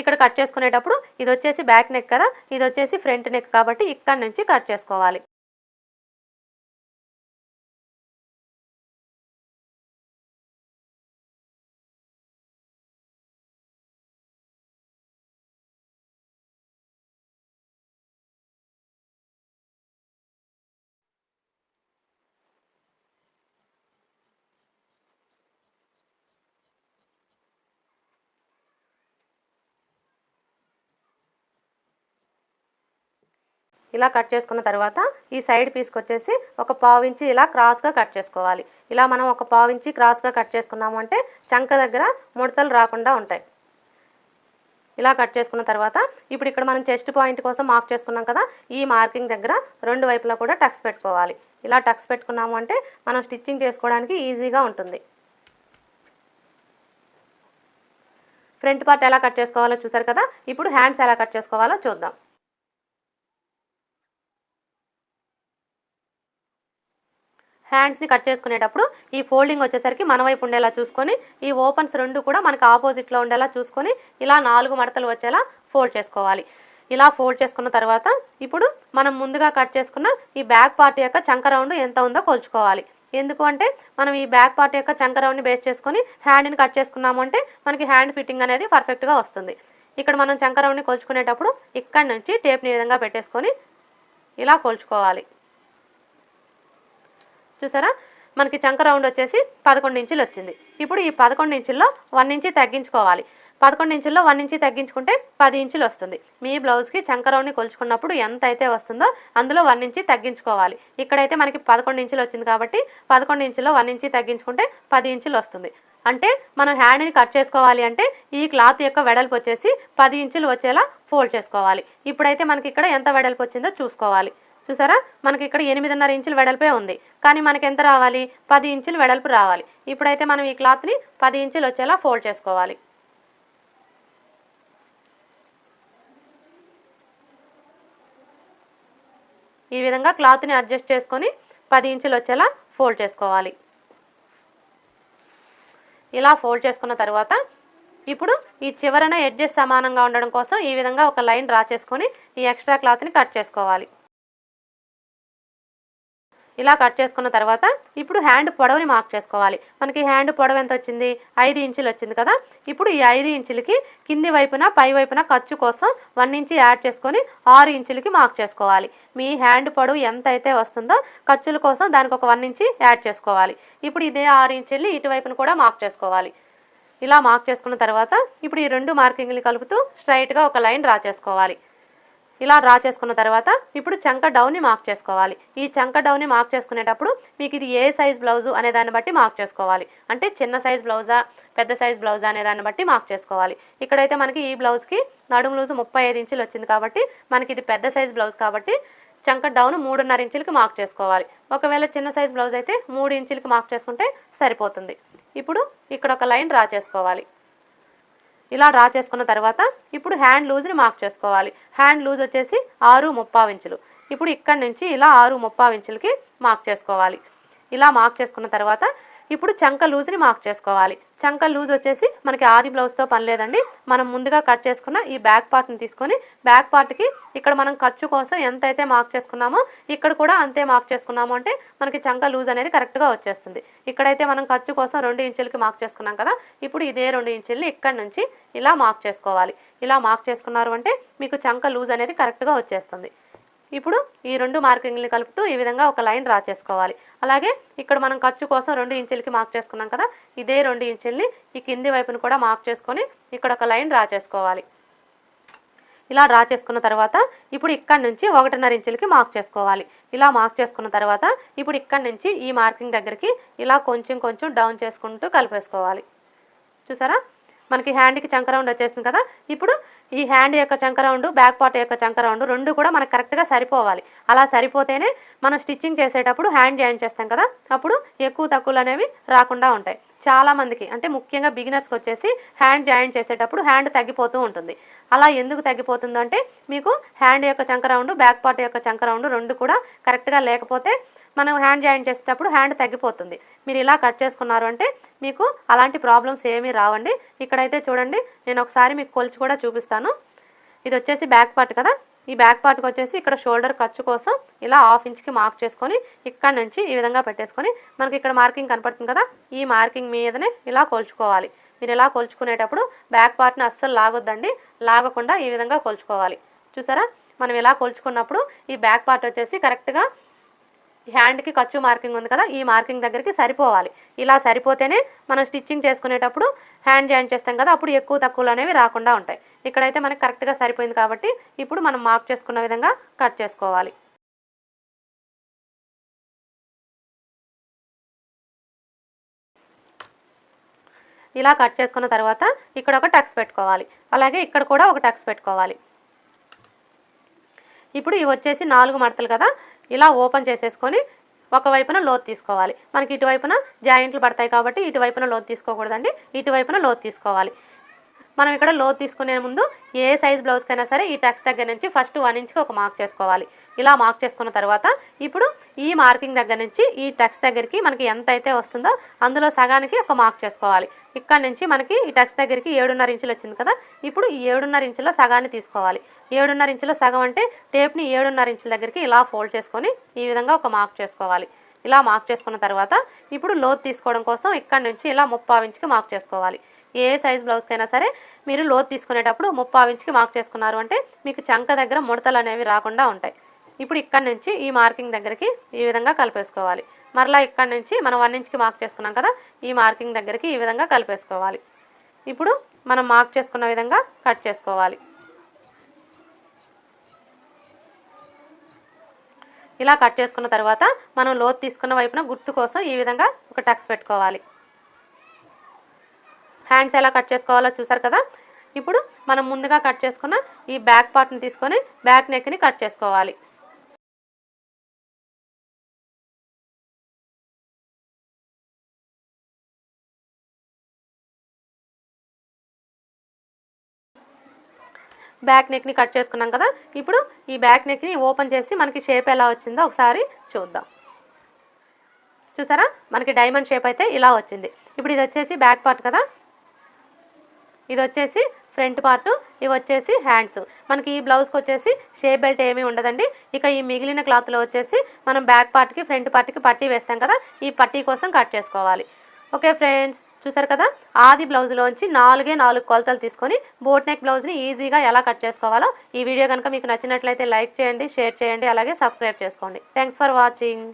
ఇక్కడ కట్ చేసుకునేటప్పుడు ఇది వచ్చేసి బ్యాక్ నెక్ కదా, ఇది వచ్చేసి ఫ్రంట్ నెక్ కాబట్టి ఇక్కడ నుంచి కట్ చేసుకోవాలి. ఇలా కట్ చేసుకున్న తర్వాత ఈ సైడ్ పీస్కి వచ్చేసి ఒక 1/4 ఇంచ్ ఇలా క్రాస్గా కట్ చేసుకోవాలి. ఇలా మనం ఒక 1/4 ఇంచ్ క్రాస్గా కట్ చేసుకున్నాము అంటే చంక దగ్గర ముడతలు రాకుండా ఉంటాయి. ఇలా కట్ చేసుకున్న తర్వాత ఇప్పుడు ఇక్కడ మనం చెస్ట్ పాయింట్ కోసం మార్క్ చేసుకున్నాం కదా, ఈ మార్కింగ్ దగ్గర 2 వైపులా కూడా టక్స్ పెట్టుకోవాలి. ఇలా టక్స్ పెట్టుకున్నాము అంటే మనం స్టిచ్చింగ్ చేసుకోవడానికి ఈజీగా ఉంటుంది. ఫ్రంట్ పార్ట్ ఎలా కట్ చేసుకోవాలో చూసారు కదా, ఇప్పుడు హ్యాండ్స్ ఎలా కట్ చేసుకోవాలో చూద్దాం. హ్యాండ్స్ని కట్ చేసుకునేటప్పుడు ఈ ఫోల్డింగ్ వచ్చేసరికి మన వైపు ఉండేలా చూసుకొని ఈ ఓపెన్స్ రెండు కూడా మనకి ఆపోజిట్లో ఉండేలా చూసుకొని ఇలా 4 మడతలు వచ్చేలా ఫోల్డ్ చేసుకోవాలి. ఇలా ఫోల్డ్ చేసుకున్న తర్వాత ఇప్పుడు మనం ముందుగా కట్ చేసుకున్న ఈ బ్యాక్ పార్ట్ యొక్క చంక రౌండ్ ఎంత ఉందో కొలుచుకోవాలి. ఎందుకు అంటే మనం ఈ బ్యాక్ పార్ట్ యొక్క చంక రౌండ్ని బేస్ చేసుకొని హ్యాండ్ని కట్ చేసుకున్నాము అంటే మనకి హ్యాండ్ ఫిట్టింగ్ అనేది పర్ఫెక్ట్గా వస్తుంది. ఇక్కడ మనం చంక రౌండ్ని కొలుచుకునేటప్పుడు ఇక్కడ నుంచి టేప్ని ఈ విధంగా పెట్టేసుకొని ఇలా కొలుచుకోవాలి. చూసారా, మనకి చంక రౌండ్ వచ్చేసి 11 ఇంచులు వచ్చింది. ఇప్పుడు ఈ 11 ఇంచుల్లో 1 ఇంచు తగ్గించుకోవాలి. 11 ఇంచుల్లో 1 ఇంచు తగ్గించుకుంటే 10 ఇంచులు వస్తుంది. మీ బ్లౌజ్కి చంక రౌండ్ని కొలుచుకున్నప్పుడు ఎంత అయితే వస్తుందో అందులో 1 ఇంచు తగ్గించుకోవాలి. ఇక్కడైతే మనకి 11 ఇంచులు వచ్చింది కాబట్టి 11 ఇంచుల్లో 1 ఇంచు తగ్గించుకుంటే 10 ఇంచులు వస్తుంది. అంటే మనం హ్యాండ్ని కట్ చేసుకోవాలి అంటే ఈ క్లాత్ యొక్క వెడల్పు వచ్చేసి 10 ఇంచులు వచ్చేలా ఫోల్డ్ చేసుకోవాలి. ఇప్పుడైతే మనకి ఇక్కడ ఎంత వెడల్పు వచ్చిందో చూసుకోవాలి. చూసారా, మనకి ఇక్కడ 8.5 ఇంచులు వెడల్పే ఉంది, కానీ మనకి ఎంత రావాలి, 10 ఇంచులు వెడల్పు రావాలి. ఇప్పుడైతే మనం ఈ క్లాత్ని 10 ఇంచులు వచ్చేలా ఫోల్డ్ చేసుకోవాలి. ఈ విధంగా క్లాత్ని అడ్జస్ట్ చేసుకొని 10 ఇంచులు వచ్చేలా ఫోల్డ్ చేసుకోవాలి. ఇలా ఫోల్డ్ చేసుకున్న తర్వాత ఇప్పుడు ఈ చివరన ఎడ్జెస్ సమానంగా ఉండడం కోసం ఈ విధంగా ఒక లైన్ డ్రా చేసుకొని ఈ ఎక్స్ట్రా క్లాత్ని కట్ చేసుకోవాలి. ఇలా కట్ చేసుకున్న తర్వాత ఇప్పుడు హ్యాండ్ పొడవుని మార్క్ చేసుకోవాలి. మనకి హ్యాండ్ పొడవు ఎంత వచ్చింది, 5 ఇంచులు వచ్చింది కదా. ఇప్పుడు ఈ 5 ఇంచులకి కింది వైపున పై వైపున ఖర్చు కోసం 1 ఇంచు యాడ్ చేసుకొని 6 ఇంచులకి మార్క్ చేసుకోవాలి. మీ హ్యాండ్ పొడవు ఎంత అయితే వస్తుందో ఖర్చుల కోసం దానికి ఒక 1 ఇంచు యాడ్ చేసుకోవాలి. ఇప్పుడు ఇదే 6 ఇంచుల్ని ఇటువైపున కూడా మార్క్ చేసుకోవాలి. ఇలా మార్క్ చేసుకున్న తర్వాత ఇప్పుడు ఈ 2 మార్కింగ్ని కలుపుతూ స్ట్రైట్గా ఒక లైన్ డ్రా చేసుకోవాలి. ఇలా డ్రా చేసుకున్న తర్వాత ఇప్పుడు చంక డౌన్ని మార్క్ చేసుకోవాలి. ఈ చంక డౌన్ని మార్క్ చేసుకునేటప్పుడు మీకు ఇది ఏ సైజ్ బ్లౌజు అనే దాన్ని బట్టి మార్క్ చేసుకోవాలి. అంటే చిన్న సైజ్ బ్లౌజా పెద్ద సైజ్ బ్లౌజా అనే దాన్ని బట్టి మార్క్ చేసుకోవాలి. ఇక్కడైతే మనకి ఈ బ్లౌజ్కి నడుము లూజు 35 ఇంచులు వచ్చింది కాబట్టి మనకి ఇది పెద్ద సైజ్ బ్లౌజ్ కాబట్టి చంక డౌన్ 3.5 ఇంచులకి మార్క్ చేసుకోవాలి. ఒకవేళ చిన్న సైజ్ బ్లౌజ్ అయితే 3 ఇంచులకి మార్క్ చేసుకుంటే సరిపోతుంది. ఇప్పుడు ఇక్కడ ఒక లైన్ డ్రా చేసుకోవాలి. ఇలా డ్రా చేసుకున్న తర్వాత ఇప్పుడు హ్యాండ్ లూజ్ని మార్క్ చేసుకోవాలి. హ్యాండ్ లూజ్ వచ్చేసి 6.35 ఇంచులు. ఇప్పుడు ఇక్కడ నుంచి ఇలా 6.35 ఇంచులకి మార్క్ చేసుకోవాలి. ఇలా మార్క్ చేసుకున్న తర్వాత ఇప్పుడు చంక లూజ్ని మార్క్ చేసుకోవాలి. చంక లూజ్ వచ్చేసి మనకి ఆది బ్లౌజ్తో పని లేదండి. మనం ముందుగా కట్ చేసుకున్న ఈ బ్యాక్ పార్ట్ని తీసుకొని బ్యాక్ పార్ట్కి ఇక్కడ మనం ఖర్చు కోసం ఎంత అయితే మార్క్ చేసుకున్నామో ఇక్కడ కూడా అంతే మార్క్ చేసుకున్నాము అంటే మనకి చంక లూజ్ అనేది కరెక్ట్గా వచ్చేస్తుంది. ఇక్కడైతే మనం ఖర్చు కోసం 2 ఇంచులకి మార్క్ చేసుకున్నాం కదా. ఇప్పుడు ఇదే 2 ఇంచుల్ని ఇక్కడ నుంచి ఇలా మార్క్ చేసుకోవాలి. ఇలా మార్క్ చేసుకున్నారు అంటే మీకు చంక లూజ్ అనేది కరెక్ట్గా వచ్చేస్తుంది. ఇప్పుడు ఈ 2 మార్కింగ్ని కలుపుతూ ఈ విధంగా ఒక లైన్ డ్రా చేసుకోవాలి. అలాగే ఇక్కడ మనం ఖర్చు కోసం 2 ఇంచులకి మార్క్ చేసుకున్నాం కదా. ఇదే 2 ఇంచుల్ని ఈ కింది వైపును కూడా మార్క్ చేసుకొని ఇక్కడ ఒక లైన్ డ్రా చేసుకోవాలి. ఇలా డ్రా చేసుకున్న తర్వాత ఇప్పుడు ఇక్కడ నుంచి 1.5 ఇంచులకి మార్క్ చేసుకోవాలి. ఇలా మార్క్ చేసుకున్న తర్వాత ఇప్పుడు ఇక్కడ నుంచి ఈ మార్కింగ్ దగ్గరికి ఇలా కొంచెం డౌన్ చేసుకుంటూ కలిపేసుకోవాలి. చూసారా, మనకి హ్యాండ్కి చంక రౌండ్ వచ్చేసింది కదా. ఇప్పుడు ఈ హ్యాండ్ యొక్క చంక రౌండ్ బ్యాక్ పార్ట్ యొక్క చంక రౌండ్ రెండు కూడా మనకు కరెక్ట్గా సరిపోవాలి. అలా సరిపోతేనే మనం స్టిచ్చింగ్ చేసేటప్పుడు హ్యాండ్ జాయిన్ చేస్తాం కదా, అప్పుడు ఎక్కువ తక్కువలు అనేవి రాకుండా ఉంటాయి. చాలామందికి అంటే ముఖ్యంగా బిగినర్స్కి వచ్చేసి హ్యాండ్ జాయిన్ చేసేటప్పుడు హ్యాండ్ తగ్గిపోతూ ఉంటుంది. అలా ఎందుకు తగ్గిపోతుందంటే మీకు హ్యాండ్ యొక్క చంక రౌండ్ బ్యాక్ పార్ట్ యొక్క చంక రౌండ్ రెండు కూడా కరెక్ట్గా లేకపోతే మనం హ్యాండ్ జాయిన్ చేసేటప్పుడు హ్యాండ్ తగ్గిపోతుంది. మీరు ఇలా కట్ చేసుకున్నారు అంటే మీకు అలాంటి ప్రాబ్లమ్స్ ఏమీ రావండి. ఇక్కడైతే చూడండి, నేను ఒకసారి మీకు కొలిచి కూడా చూపిస్తాను. ఇది వచ్చేసి బ్యాక్ పార్ట్ కదా. ఈ బ్యాక్ పార్ట్కి వచ్చేసి ఇక్కడ షోల్డర్ ఖర్చు కోసం ఇలా 1/2 ఇంచ్కి మార్క్ చేసుకొని ఇక్కడ నుంచి ఈ విధంగా పెట్టేసుకొని మనకి ఇక్కడ మార్కింగ్ కనపడుతుంది కదా, ఈ మార్కింగ్ మీదనే ఇలా కొలుచుకోవాలి. మీరు ఇలా కొలుచుకునేటప్పుడు బ్యాక్ పార్ట్ని అస్సలు లాగొద్దండి, లాగకుండా ఈ విధంగా కొలుచుకోవాలి. చూసారా, మనం ఇలా కొలుచుకున్నప్పుడు ఈ బ్యాక్ పార్ట్ వచ్చేసి కరెక్ట్గా హ్యాండ్కి ఖర్చు మార్కింగ్ ఉంది కదా, ఈ మార్కింగ్ దగ్గరికి సరిపోవాలి. ఇలా సరిపోతేనే మనం స్టిచ్చింగ్ చేసుకునేటప్పుడు హ్యాండ్ జాయిన్ చేస్తాం కదా, అప్పుడు ఎక్కువ తక్కువలు అనేవి రాకుండా ఉంటాయి. ఇక్కడైతే మనకి కరెక్ట్గా సరిపోయింది కాబట్టి ఇప్పుడు మనం మార్క్ చేసుకున్న విధంగా కట్ చేసుకోవాలి. ఇలా కట్ చేసుకున్న తర్వాత ఇక్కడ ఒక టక్స్ పెట్టుకోవాలి, అలాగే ఇక్కడ కూడా ఒక టక్స్ పెట్టుకోవాలి. ఇప్పుడు ఇవి వచ్చేసి 4 మడతలు కదా, ఇలా ఓపెన్ చేసేసుకొని ఒకవైపున లోతు తీసుకోవాలి. మనకి ఇటువైపున జాయింట్లు పడతాయి కాబట్టి ఇటువైపున లోతు తీసుకోకూడదండి, ఇటువైపున లోతు తీసుకోవాలి. మనం ఇక్కడ లోతు తీసుకునే ముందు ఏ సైజ్ బ్లౌజ్కైనా సరే ఈ టక్స్ దగ్గర నుంచి ఫస్ట్ 1 ఇంచ్కి ఒక మార్క్ చేసుకోవాలి. ఇలా మార్క్ చేసుకున్న తర్వాత ఇప్పుడు ఈ మార్కింగ్ దగ్గర నుంచి ఈ టక్స్ దగ్గరికి మనకి ఎంత అయితే వస్తుందో అందులో సగానికి ఒక మార్క్ చేసుకోవాలి. ఇక్కడ నుంచి మనకి ఈ టక్స్ దగ్గరికి 7.5 ఇంచులు వచ్చింది కదా, ఇప్పుడు ఈ 7.5 ఇంచుల సగాన్ని తీసుకోవాలి. 7.5 ఇంచుల సగం అంటే టేప్ని 7.5 ఇంచుల దగ్గరికి ఇలా ఫోల్డ్ చేసుకొని ఈ విధంగా ఒక మార్క్ చేసుకోవాలి. ఇలా మార్క్ చేసుకున్న తర్వాత ఇప్పుడు లోతు తీసుకోవడం కోసం ఇక్కడ నుంచి ఇలా 3/4 ఇంచుకి మార్క్ చేసుకోవాలి. ఏ సైజ్ బ్లౌజ్కైనా సరే మీరు లోతు తీసుకునేటప్పుడు 3/4 ఇంచుకి మార్క్ చేసుకున్నారు అంటే మీకు చంక దగ్గర ముడతలు అనేవి రాకుండా ఉంటాయి. ఇప్పుడు ఇక్కడ నుంచి ఈ మార్కింగ్ దగ్గరికి ఈ విధంగా కలిపేసుకోవాలి. మరలా ఇక్కడ నుంచి మనం 1 ఇంచుకి మార్క్ చేసుకున్నాం కదా, ఈ మార్కింగ్ దగ్గరికి ఈ విధంగా కలిపేసుకోవాలి. ఇప్పుడు మనం మార్క్ చేసుకున్న విధంగా కట్ చేసుకోవాలి. ఇలా కట్ చేసుకున్న తర్వాత మనం లోతు తీసుకున్న వైపున గుర్తు కోసం ఈ విధంగా ఒక టక్స్ పెట్టుకోవాలి. హ్యాండ్స్ ఎలా కట్ చేసుకోవాలో చూసారు కదా. ఇప్పుడు మనం ముందుగా కట్ చేసుకున్న ఈ బ్యాక్ పార్ట్ని తీసుకొని బ్యాక్ నెక్ని కట్ చేసుకోవాలి. బ్యాక్ నెక్ని కట్ చేసుకున్నాం కదా, ఇప్పుడు ఈ బ్యాక్ నెక్ని ఓపెన్ చేసి మనకి షేప్ ఎలా వచ్చిందో ఒకసారి చూద్దాం. చూసారా, మనకి డైమండ్ షేప్ అయితే ఇలా వచ్చింది. ఇప్పుడు ఇది వచ్చేసి బ్యాక్ పార్ట్ కదా, ఇది వచ్చేసి ఫ్రంట్ పార్ట్, ఇవి వచ్చేసి హ్యాండ్స్. మనకి ఈ బ్లౌజ్కి వచ్చేసి షేప్ బెల్ట్ ఏమీ ఉండదండి. ఇక ఈ మిగిలిన క్లాత్లో వచ్చేసి మనం బ్యాక్ పార్ట్కి ఫ్రంట్ పార్ట్కి పట్టీ వేస్తాం కదా, ఈ పట్టీ కోసం కట్ చేసుకోవాలి. ఓకే ఫ్రెండ్స్, చూసారు కదా, ఆది బ్లౌజ్లోంచి 4 కొలతలు తీసుకొని బోట్ నెక్ బ్లౌజ్ని ఈజీగా ఎలా కట్ చేసుకోవాలో ఈ వీడియో కనుక మీకు నచ్చినట్లయితే లైక్ చేయండి, షేర్ చేయండి, అలాగే సబ్స్క్రైబ్ చేసుకోండి. Thanks for watching.